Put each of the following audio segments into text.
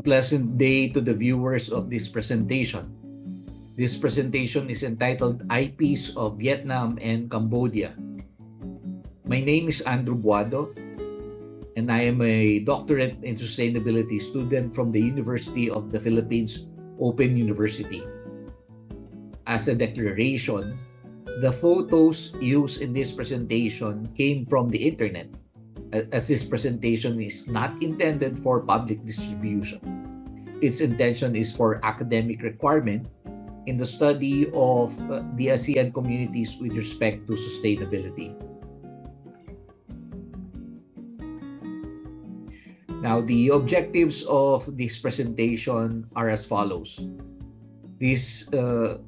pleasant day to the viewers of this presentation. This presentation is entitled IPs of Vietnam and Cambodia. My name is Andrew Boado, and I am a doctorate in sustainability student from the University of the Philippines Open University. As a declaration, the photos used in this presentation came from the internet, as this presentation is not intended for public distribution. Its intention is for academic requirement in the study of the ASEAN communities with respect to sustainability. Now, the objectives of this presentation are as follows. This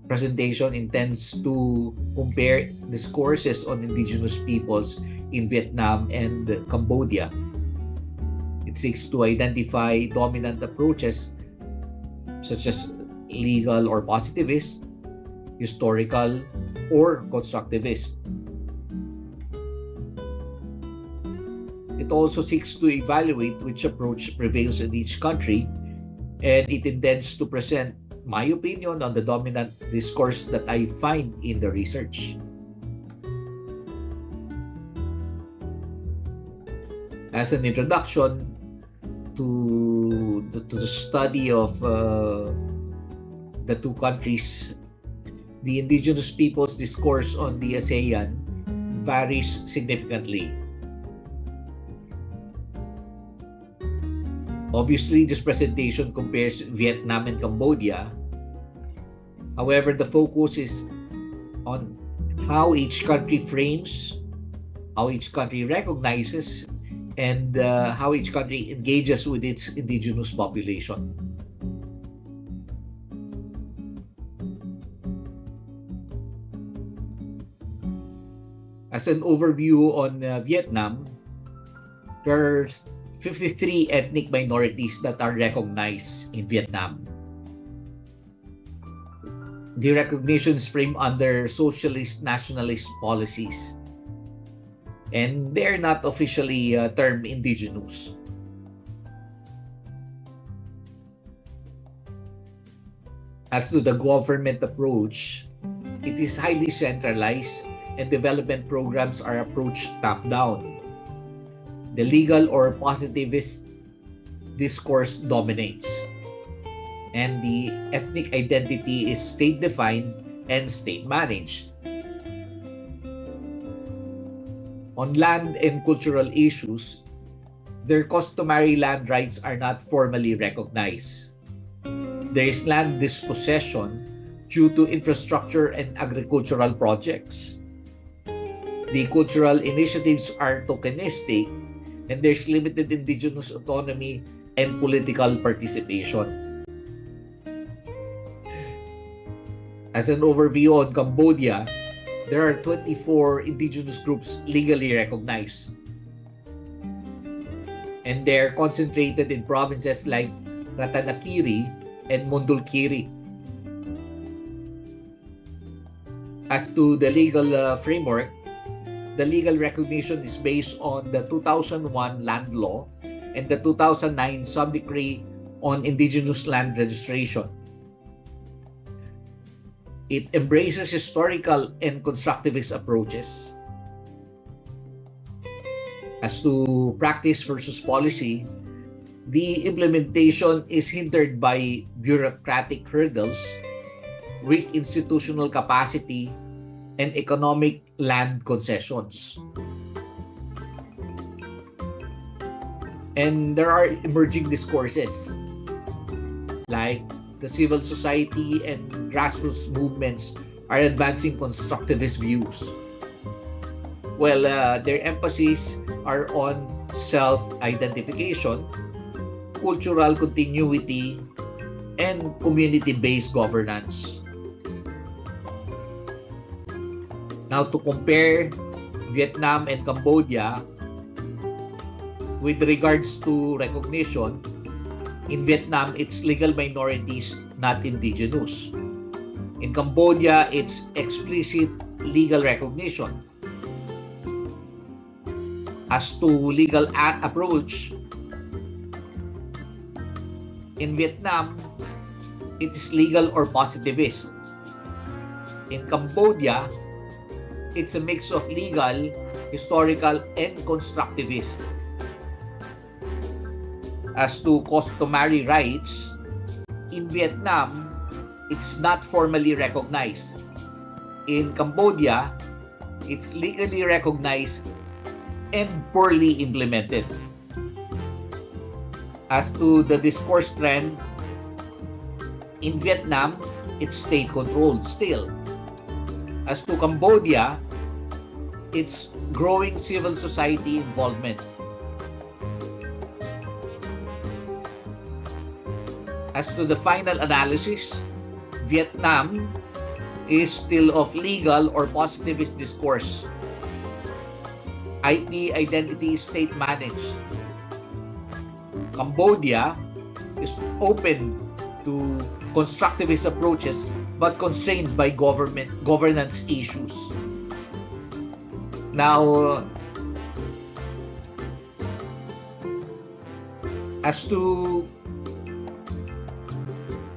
presentation intends to compare discourses on indigenous peoples in Vietnam and Cambodia. It seeks to identify dominant approaches such as legal or positivist, historical, or constructivist. It also seeks to evaluate which approach prevails in each country, and it intends to present my opinion on the dominant discourse that I find in the research. As an introduction to the study of the two countries, the indigenous peoples' discourse on the ASEAN varies significantly. Obviously, this presentation compares Vietnam and Cambodia. However, the focus is on how each country frames, how each country recognizes, and how each country engages with its indigenous population. As an overview on Vietnam, there are 53 ethnic minorities that are recognized in Vietnam. The recognition is framed under socialist nationalist policies, and they're not officially termed indigenous. As to the government approach, it is highly centralized and development programs are approached top-down. The legal or positivist discourse dominates, and the ethnic identity is state-defined and state-managed. On land and cultural issues, their customary land rights are not formally recognized. There is land dispossession due to infrastructure and agricultural projects. The cultural initiatives are tokenistic, and there's limited indigenous autonomy and political participation. As an overview on Cambodia, there are 24 indigenous groups legally recognized, and they're concentrated in provinces like Ratanakiri and Mondulkiri. As to the legal framework, the legal recognition is based on the 2001 Land Law and the 2009 Sub-Decree on Indigenous Land Registration. It embraces historical and constructivist approaches. As to practice versus policy, the implementation is hindered by bureaucratic hurdles, weak institutional capacity, and economic land concessions. And there are emerging discourses like the civil society and grassroots movements are advancing constructivist views. Well, their emphases are on self-identification, cultural continuity, and community-based governance. Now, to compare Vietnam and Cambodia with regards to recognition, in Vietnam, it's legal minorities, not indigenous. In Cambodia, it's explicit legal recognition. As to legal approach, In Vietnam, it is legal or positivist. In Cambodia, it's a mix of legal, historical, and constructivist. As to customary rights, in Vietnam, it's not formally recognized. In Cambodia, it's legally recognized and poorly implemented. As to the discourse trend, in Vietnam, it's state-controlled still. As to Cambodia, it's growing civil society involvement. As to the final analysis, Vietnam is still of legal or positivist discourse. IP identity is state managed. Cambodia is open to constructivist approaches but constrained by governance issues. Now, as to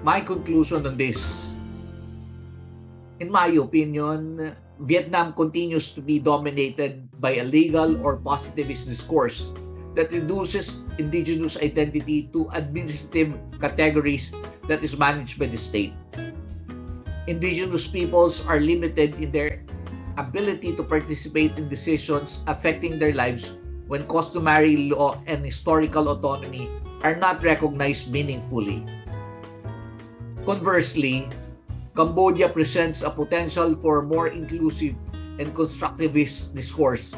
my conclusion on this, in my opinion, Vietnam continues to be dominated by a legal or positivist discourse that reduces indigenous identity to administrative categories that is managed by the state. Indigenous peoples are limited in their ability to participate in decisions affecting their lives when customary law and historical autonomy are not recognized meaningfully. Conversely, Cambodia presents a potential for more inclusive and constructivist discourse,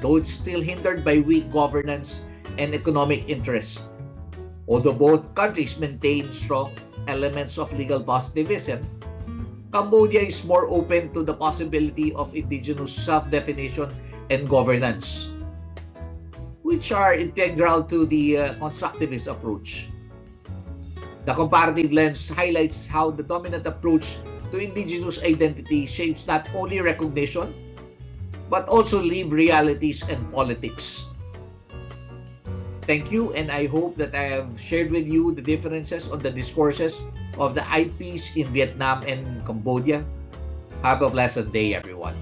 though it's still hindered by weak governance and economic interests. Although both countries maintain strong elements of legal positivism, Cambodia is more open to the possibility of indigenous self-definition and governance, which are integral to the constructivist approach. The comparative lens highlights how the dominant approach to indigenous identity shapes not only recognition, but also lived realities and politics. Thank you, and I hope that I have shared with you the differences on the discourses of the IPs in Vietnam and Cambodia. Have a blessed day, everyone.